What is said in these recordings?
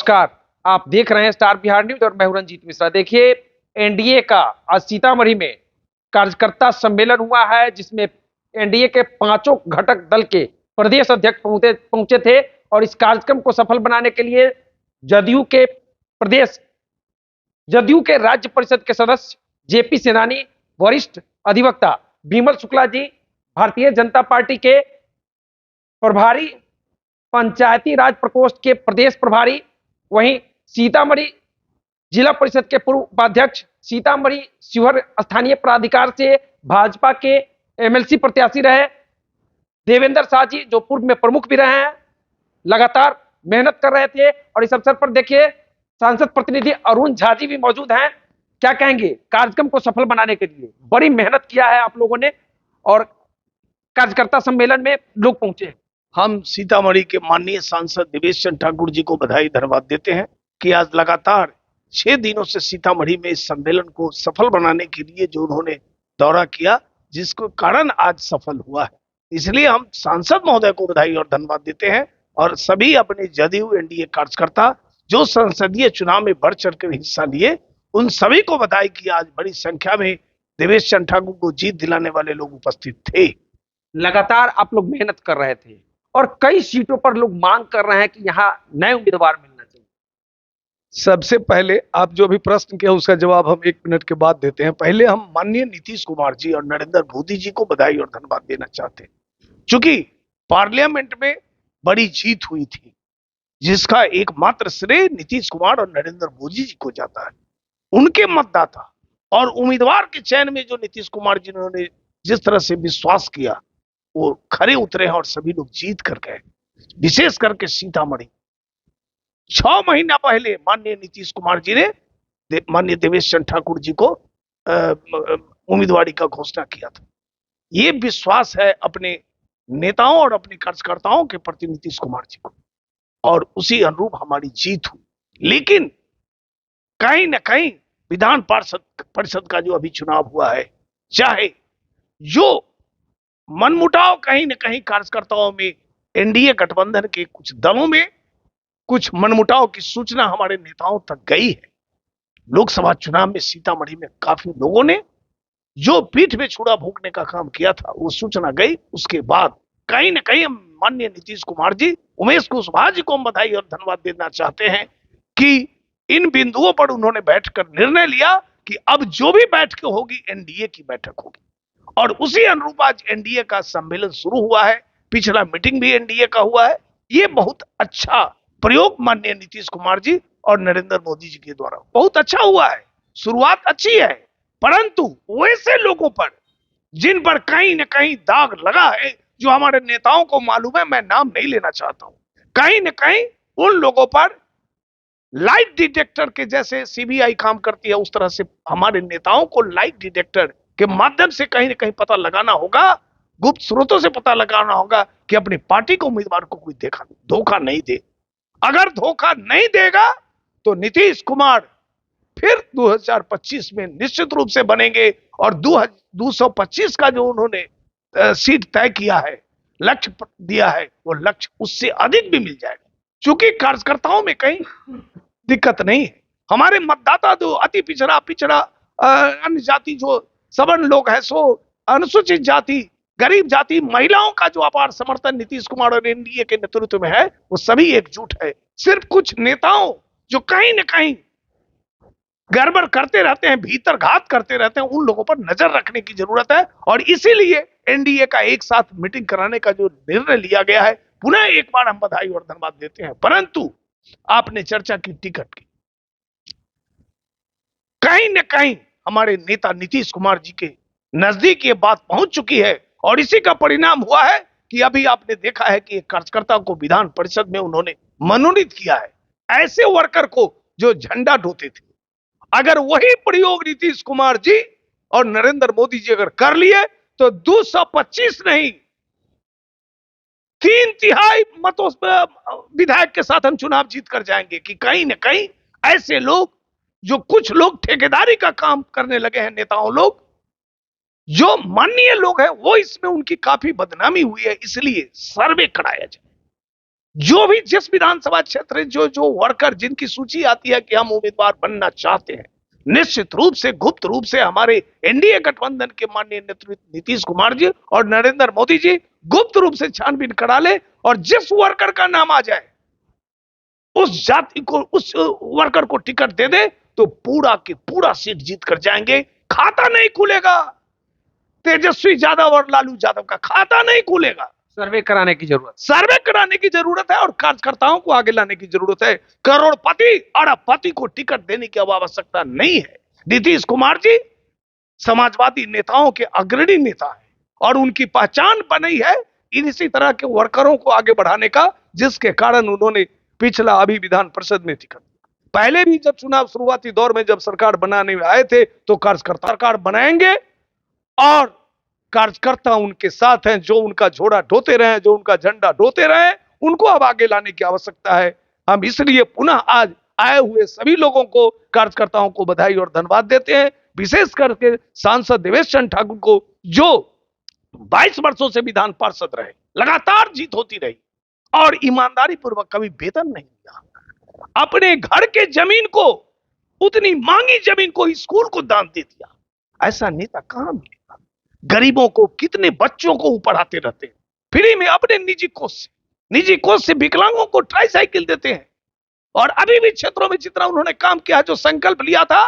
नमस्कार। आप देख रहे हैं स्टार बिहार न्यूज और मैं हूं रंजीत मिश्रा। देखिए, एनडीए का आज सीतामढ़ी में कार्यकर्ता सम्मेलन हुआ है, जिसमें एनडीए के पांचों घटक दल के प्रदेश अध्यक्ष पहुंचे थे और इस कार्यक्रम को सफल बनाने के लिए जदयू के प्रदेश जदयू के राज्य परिषद के सदस्य जेपी सेनानी, वरिष्ठ अधिवक्ता विमल शुक्ला जी, भारतीय जनता पार्टी के प्रभारी पंचायती राज प्रकोष्ठ के प्रदेश प्रभारी, वहीं सीतामढ़ी जिला परिषद के पूर्व उपाध्यक्ष, सीतामढ़ी शिवहर स्थानीय प्राधिकार से भाजपा के एमएलसी प्रत्याशी रहे देवेंद्र शाह जी, जो पूर्व में प्रमुख भी रहे हैं, लगातार मेहनत कर रहे थे। और इस अवसर पर देखिए, सांसद प्रतिनिधि अरुण झा जी भी मौजूद हैं। क्या कहेंगे कार्यक्रम को सफल बनाने के लिए? बड़ी मेहनत किया है आप लोगों ने और कार्यकर्ता सम्मेलन में लोग पहुंचे। हम सीतामढ़ी के माननीय सांसद देवेश चंद्र ठाकुर जी को बधाई धन्यवाद देते हैं कि आज लगातार 6 दिनों से सीतामढ़ी में इस सम्मेलन को सफल बनाने के लिए जो उन्होंने दौरा किया, जिसको कारण आज सफल हुआ है। इसलिए हम सांसद महोदय को बधाई और धन्यवाद देते हैं और सभी अपने जदयू एनडीए कार्यकर्ता जो संसदीय चुनाव में बढ़ चढ़कर हिस्सा लिए, उन सभी को बधाई कि आज बड़ी संख्या में देवेश चंद्र ठाकुर को जीत दिलाने वाले लोग उपस्थित थे। लगातार आप लोग मेहनत कर रहे थे और कई सीटों पर लोग मांग कर रहे हैं कि यहाँ नए उम्मीदवार मिलना चाहिए। सबसे पहले आप जो भी प्रश्न किया उसका जवाब हम 1 मिनट के बाद देते हैं। पहले हम माननीय नीतीश कुमार जी और नरेंद्र मोदी जी को बधाई और धन्यवाद देना चाहते हैं, क्योंकि पार्लियामेंट में बड़ी जीत हुई थी, जिसका एकमात्र श्रेय नीतीश कुमार और नरेंद्र मोदी जी को जाता है। उनके मतदाता और उम्मीदवार के चयन में जो नीतीश कुमार जी ने जिस तरह से विश्वास किया, वो खरे उतरे हैं और सभी लोग जीत कर गए। विशेष करके सीतामढ़ी 6 महीना पहले माननीय नीतीश कुमार जी ने माननीय देवेश चंद्र ठाकुर जी को उम्मीदवारी का घोषणा किया था। ये विश्वास है अपने नेताओं और अपने कार्यकर्ताओं के प्रति नीतीश कुमार जी को, और उसी अनुरूप हमारी जीत हुई। लेकिन कहीं न कहीं विधान परिषद का जो अभी चुनाव हुआ है, चाहे जो मनमुटाव कहीं न कहीं कार्यकर्ताओं में, एनडीए गठबंधन के कुछ दलों में कुछ मनमुटाव की सूचना हमारे नेताओं तक गई है। लोकसभा चुनाव में सीतामढ़ी में काफी लोगों ने जो पीठ में छुरा भोंकने का काम किया था, वो सूचना गई। उसके बाद कहीं न कहीं माननीय नीतीश कुमार जी, उमेश कुशवाहा जी को हम बधाई और धन्यवाद देना चाहते हैं कि इन बिंदुओं पर उन्होंने बैठकर निर्णय लिया कि अब जो भी बैठक होगी एनडीए की बैठक होगी, और उसी अनुरूप आज एनडीए का सम्मेलन शुरू हुआ है। पिछला मीटिंग भी एनडीए का हुआ है। ये बहुत अच्छा प्रयोग माननीय नीतीश कुमार जी और नरेंद्र मोदी जी के द्वारा बहुत अच्छा हुआ है। शुरुआत अच्छी है, परंतु वैसे लोगों पर जिन पर कहीं न कहीं दाग लगा है, जो हमारे नेताओं को मालूम है, मैं नाम नहीं लेना चाहता हूं, कहीं न कहीं उन लोगों पर लाइट डिटेक्टर के जैसे सीबीआई काम करती है, उस तरह से हमारे नेताओं को लाइट डिटेक्टर के माध्यम से कहीं न कहीं पता लगाना होगा, गुप्त स्रोतों से पता लगाना होगा कि अपनी पार्टी को उम्मीदवार को कोई धोखा नहीं दे। अगर धोखा नहीं देगा तो नीतीश कुमार फिर 2025 में निश्चित रूप से बनेंगे, और 225 का जो उन्होंने सीट तय किया है, लक्ष्य दिया है, वो लक्ष्य उससे अधिक भी मिल जाएगा, क्योंकि कार्यकर्ताओं में कहीं दिक्कत नहीं है। हमारे मतदाता जो अति पिछड़ा अन्य जाति जो सवर्ण लोग हैं, सो अनुसूचित जाति, गरीब जाति, महिलाओं का जो अपार समर्थन नीतीश कुमार और एनडीए के नेतृत्व में है, वो सभी एकजुट है। सिर्फ कुछ नेताओं जो कहीं न कहीं गड़बड़ करते रहते हैं, भीतर घात करते रहते हैं, उन लोगों पर नजर रखने की जरूरत है, और इसीलिए एनडीए का एक साथ मीटिंग कराने का जो निर्णय लिया गया है, पुनः एक बार हम बधाई और धन्यवाद देते हैं। परंतु आपने चर्चा की टिकट की, कहीं न कहीं हमारे नेता नीतीश कुमार जी के नजदीक ये बात पहुंच चुकी है, और इसी का परिणाम हुआ है कि अभी आपने देखा है कि एक कार्यकर्ता को विधान परिषद में उन्होंने मनोनीत किया है, ऐसे वर्कर को जो झंडा ढोते थे। अगर वही प्रयोग नीतीश कुमार जी और नरेंद्र मोदी जी अगर कर लिए तो 225 नहीं, 3/3 मतों विधायक के साथ हम चुनाव जीत कर जाएंगे। कि कहीं न कहीं ऐसे लोग, जो कुछ लोग ठेकेदारी का काम करने लगे हैं, नेताओं लोग, जो माननीय लोग हैं, वो इसमें उनकी काफी बदनामी हुई है, इसलिए सर्वे कराया जाए। जो भी जिस विधानसभा क्षेत्र जो जो वर्कर जिनकी सूची आती है कि हम उम्मीदवार बनना चाहते हैं, निश्चित रूप से गुप्त रूप से हमारे एनडीए गठबंधन के माननीय नेतृत्व नीतीश कुमार जी और नरेंद्र मोदी जी गुप्त रूप से छानबीन करा ले और जिस वर्कर का नाम आ जाए उस जाति को, उस वर्कर को टिकट दे दे तो पूरा की पूरा सीट जीत कर जाएंगे। खाता नहीं खुलेगा, तेजस्वी यादव और लालू यादव का खाता नहीं खुलेगा। सर्वे कराने की जरूरत सर्वे कराने की जरूरत है और कार्यकर्ताओं को आगे लाने की जरूरत है। करोड़पति अरबपति को टिकट देने की अब आवश्यकता नहीं है। नीतीश कुमार जी समाजवादी नेताओं के अग्रणी नेता है और उनकी पहचान बनी है इसी तरह के वर्करों को आगे बढ़ाने का, जिसके कारण उन्होंने पिछला अभी विधान परिषद में टिकट दिया। पहले भी जब चुनाव शुरुआती दौर में जब सरकार बनाने में आए थे तो कार्यकर्ता सरकार बनाएंगे और कार्यकर्ता उनके साथ हैं, जो उनका झोड़ा ढोते रहे, जो उनका झंडा ढोते रहे, उनको अब आगे लाने की आवश्यकता है। हम इसलिए पुनः आज आए हुए सभी लोगों को, कार्यकर्ताओं को बधाई और धन्यवाद देते हैं, विशेष करके सांसद देवेश चंद्र ठाकुर को जो 22 वर्षों से विधान पार्षद रहे, लगातार जीत होती रही और ईमानदारी पूर्वक कभी वेतन नहीं दिया, अपने घर के जमीन को, उतनी मांगी जमीन को स्कूल को दान दे दिया। ऐसा नेता कहां मिलेगा? गरीबों को, कितने बच्चों को पढ़ाते रहते हैं फ्री में अपने निजी कोष से विकलांगों को ट्राईसाइकिल देते हैं। और अभी भी क्षेत्रों में जितना उन्होंने काम किया, जो संकल्प लिया था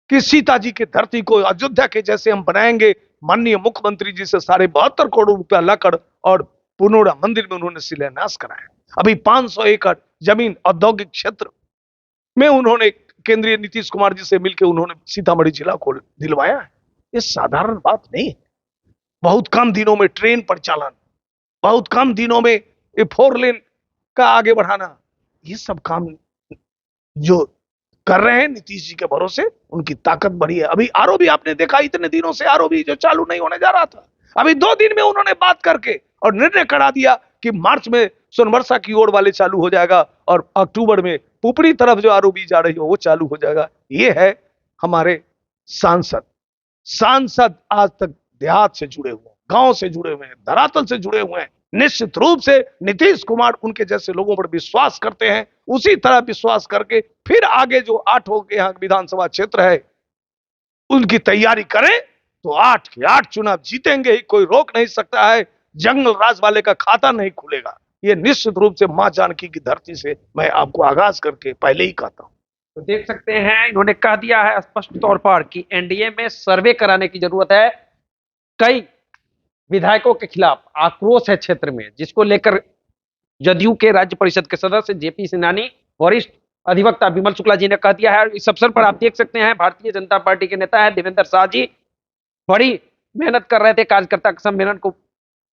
कि सीता जी की धरती को अयोध्या के जैसे हम बनाएंगे, माननीय मुख्यमंत्री जी से 72.5 करोड़ रुपया लाकर और पुनोड़ा मंदिर में उन्होंने शिलान्यास कराया। अभी 500 एकड़ जमीन औद्योगिक क्षेत्र में उन्होंने केंद्रीय नीतीश कुमार जी से मिलकर उन्होंने सीतामढ़ी जिला को दिलवाया है। ये साधारण बात नहीं है। बहुत कम दिनों में ट्रेन परिचालन, बहुत कम दिनों में ये 4 लेन का आगे बढ़ाना, ये सब काम जो कर रहे हैं नीतीश जी के भरोसे, उनकी ताकत बढ़ी है। अभी आरओबी आपने देखा, इतने दिनों से आरओबी जो चालू नहीं होने जा रहा था, अभी 2 दिन में उन्होंने बात करके और निर्णय करा दिया कि मार्च में सोनबरसा की ओर वाले चालू हो जाएगा और अक्टूबर में ऊपरी तरफ जो आरओबी जा रही है वो चालू हो जाएगा। ये है हमारे सांसद आज तक देहात से जुड़े हुए हैं, गांव से जुड़े हुए हैं, धरातल से जुड़े हुए हैं। निश्चित रूप से नीतीश कुमार उनके जैसे लोगों पर विश्वास करते हैं, उसी तरह विश्वास करके फिर आगे जो 8 के यहाँ विधानसभा क्षेत्र है उनकी तैयारी करें तो 8 के 8 चुनाव जीतेंगे ही, कोई रोक नहीं सकता है। जंगल राज वाले का खाता नहीं खुलेगा। ये निश्चित रूप से मां जानकी की धरती से मैं आपको आगाज करके पहले ही कहता हूं। तो देख सकते हैं, इन्होंने कह दिया है स्पष्ट तौर पर कि एनडीए में सर्वे कराने की जरूरत है। कई विधायकों के खिलाफ आक्रोश है क्षेत्र में, जिसको लेकर जदयू के राज्य परिषद के सदस्य जेपी सिन्हानी, वरिष्ठ अधिवक्ता विमल शुक्ला जी ने कह दिया है। इस अवसर पर आप देख सकते हैं भारतीय जनता पार्टी के नेता है देवेंद्र शाह जी बड़ी मेहनत कर रहे थे कार्यकर्ता सम्मेलन को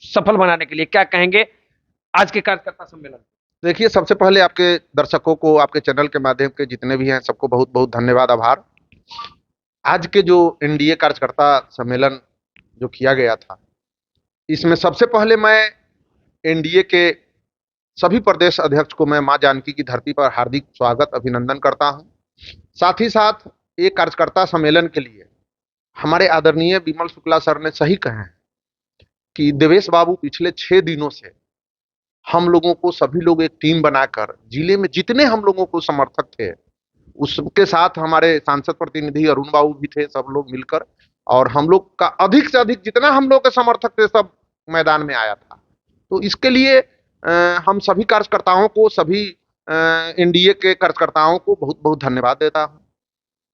सफल बनाने के लिए। क्या कहेंगे आज के कार्यकर्ता सम्मेलन? देखिए, सबसे पहले आपके दर्शकों को, आपके चैनल के माध्यम के जितने भी हैं, सबको बहुत बहुत धन्यवाद, आभार। आज के जो एनडीए कार्यकर्ता सम्मेलन जो किया गया था, इसमें सबसे पहले मैं एनडीए के सभी प्रदेश अध्यक्ष को मैं मां जानकी की धरती पर हार्दिक स्वागत, अभिनंदन करता हूं। साथ ही साथ एक कार्यकर्ता सम्मेलन के लिए हमारे आदरणीय विमल शुक्ला सर ने सही कहे हैं कि देवेश बाबू पिछले 6 दिनों से हम लोगों को, सभी लोग एक टीम बनाकर जिले में जितने हम लोगों को समर्थक थे, उसके साथ हमारे सांसद प्रतिनिधि अरुण बाबू भी थे, सब लोग मिलकर, और हम लोग का अधिक से अधिक जितना हम लोग के समर्थक थे सब मैदान में आया था। तो इसके लिए हम सभी कार्यकर्ताओं को, सभी एनडीए के कार्यकर्ताओं को बहुत बहुत धन्यवाद देता हूँ।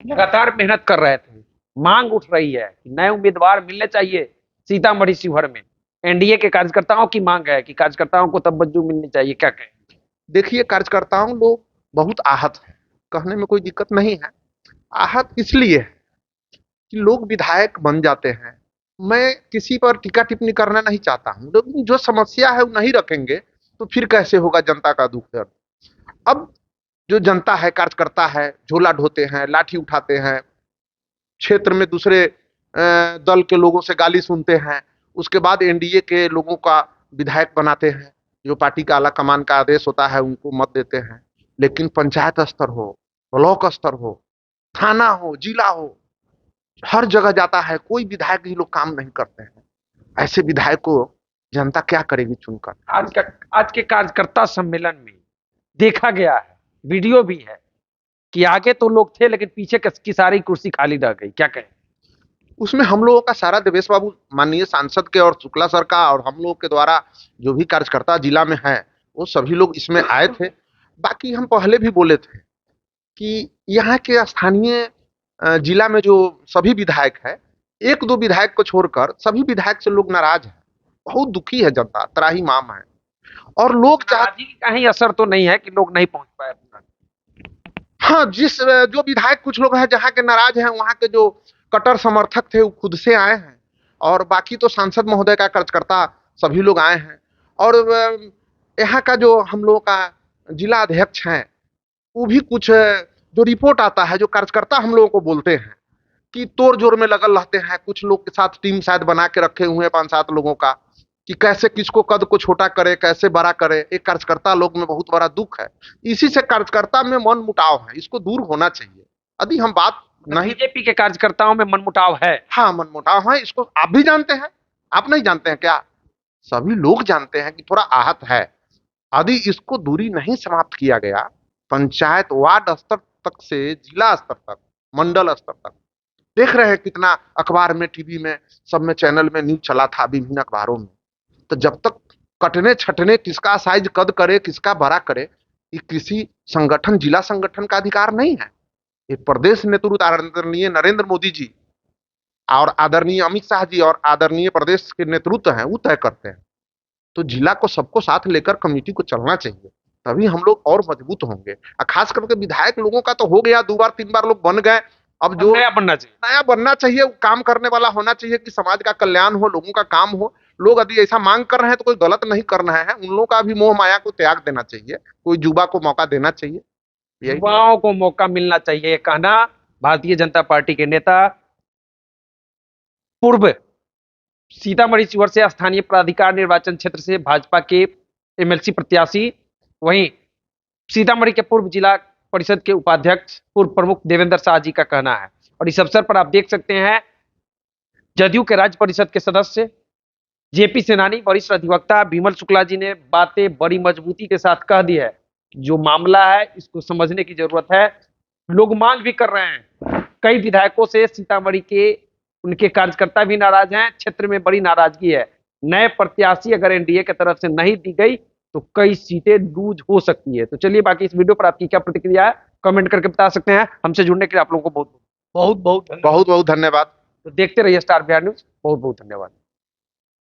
लगातार मेहनत कर रहे थे, मांग उठ रही है कि नए उम्मीदवार मिलने चाहिए सीतामढ़ी शिवहर में। एनडीए के कार्यकर्ताओं की मांग है कि कार्यकर्ताओं को तवज्जो मिलनी चाहिए। क्या कहें? देखिए, कार्यकर्ताओं लोग बहुत आहत है, कहने में कोई दिक्कत नहीं है। आहत इसलिए है कि लोग विधायक बन जाते हैं। मैं किसी पर टीका टिप्पणी करना नहीं चाहता हूं, लेकिन जो समस्या है वो नहीं रखेंगे तो फिर कैसे होगा जनता का दुख दर्द। अब जो जनता है, कार्यकर्ता है, झोला ढोते हैं, लाठी उठाते हैं, क्षेत्र में दूसरे दल के लोगों से गाली सुनते हैं, उसके बाद एनडीए के लोगों का विधायक बनाते हैं, जो पार्टी का आला कमान का आदेश होता है उनको मत देते हैं। लेकिन पंचायत स्तर हो, ब्लॉक स्तर हो, थाना हो, जिला हो, हर जगह जाता है, कोई विधायक ही लोग काम नहीं करते हैं। ऐसे विधायक को जनता क्या करेगी चुनकर। आज के कार्यकर्ता सम्मेलन में देखा गया है, वीडियो भी है, कि आगे तो लोग थे लेकिन पीछे की सारी कुर्सी खाली रह गई। क्या कहें? उसमें हम लोगों का सारा, देवेश बाबू माननीय सांसद के और शुक्ला सर का और हम लोगों के द्वारा जो भी कार्यकर्ता जिला में है वो सभी लोग इसमें आए थे। बाकी हम पहले भी बोले थे कि यहाँ के स्थानीय जिला में जो सभी विधायक है, एक दो विधायक को छोड़कर सभी विधायक से लोग नाराज है, बहुत दुखी है जनता, त्राहिमाम है। और लोग नाराजगी का कहीं असर तो नहीं है कि लोग नहीं पहुंच पाए? हाँ, जो विधायक कुछ लोग हैं जहाँ के नाराज हैं, वहाँ के जो कट्टर समर्थक थे वो खुद से आए हैं, और बाकी तो सांसद महोदय का कार्यकर्ता सभी लोग आए हैं। और यहाँ का जो हम लोगों का जिला अध्यक्ष हैं, वो भी कुछ जो रिपोर्ट आता है, जो कार्यकर्ता हम लोगों को बोलते हैं कि तोड़ जोड़ में लगल रहते हैं, कुछ लोग के साथ टीम शायद बना के रखे हुए हैं 5-7 लोगों का, कि कैसे किसको कद को छोटा करे, कैसे बड़ा करे। एक कार्यकर्ता लोग में बहुत बड़ा दुख है, इसी से कार्यकर्ता में मन मुटाव है, इसको दूर होना चाहिए। यदि हम बात नहीं, बीजेपी के कार्यकर्ताओं में मनमुटाव है? हाँ, मनमुटाव है, इसको आप भी जानते हैं, आप नहीं जानते हैं क्या? सभी लोग जानते हैं कि थोड़ा आहत है। यदि इसको दूरी नहीं समाप्त किया गया, पंचायत वार्ड स्तर तक से जिला स्तर तक, मंडल स्तर तक, देख रहे हैं कितना अखबार में, टीवी में, सब में, चैनल में न्यूज चला था, विभिन्न अखबारों में। तो जब तक कटने छटने, किसका साइज कद करे, किसका बड़ा करे, ये किसी संगठन, जिला संगठन का अधिकार नहीं है। ये प्रदेश नेतृत्व आदरणीय नरेंद्र मोदी जी और आदरणीय अमित शाह जी और आदरणीय प्रदेश के नेतृत्व हैं, वो तय करते हैं। तो जिला को सबको साथ लेकर कमेटी को चलना चाहिए, तभी हम लोग और मजबूत होंगे। खास करके विधायक लोगों का तो हो गया, 2 बार 3 बार लोग बन गए, अब जो नया बनना चाहिए, नया बनना चाहिए, काम करने वाला होना चाहिए, कि समाज का कल्याण हो, लोगों का काम हो। लोग यदि ऐसा मांग कर रहे हैं तो कोई गलत नहीं कर रहे हैं, उन लोगों का भी मोह माया को त्याग देना चाहिए, कोई युवा को मौका देना चाहिए। युवाओं को मौका मिलना चाहिए, कहना भारतीय जनता पार्टी के नेता, पूर्व सीतामढ़ी शिवहर से स्थानीय प्राधिकार निर्वाचन क्षेत्र से भाजपा के एमएलसी प्रत्याशी, वहीं सीतामढ़ी के पूर्व जिला परिषद के उपाध्यक्ष पूर्व प्रमुख देवेंद्र शाह जी का कहना है। और इस अवसर पर आप देख सकते हैं जदयू के राज्य परिषद के सदस्य जेपी सेनानी, वरिष्ठ अधिवक्ता विमल शुक्ला जी ने बातें बड़ी मजबूती के साथ कह दी है। जो मामला है इसको समझने की जरूरत है। लोग मांग भी कर रहे हैं, कई विधायकों से सीतामढ़ी के उनके कार्यकर्ता भी नाराज हैं, क्षेत्र में बड़ी नाराजगी है। नए प्रत्याशी अगर एनडीए की तरफ से नहीं दी गई तो कई सीटें लूज हो सकती है। तो चलिए, बाकी इस वीडियो पर आपकी क्या प्रतिक्रिया है कमेंट करके बता सकते हैं। हमसे जुड़ने के लिए आप लोगों को बहुत बहुत धन्यवाद। तो देखते रहिए स्टार बिहार न्यूज। बहुत बहुत धन्यवाद।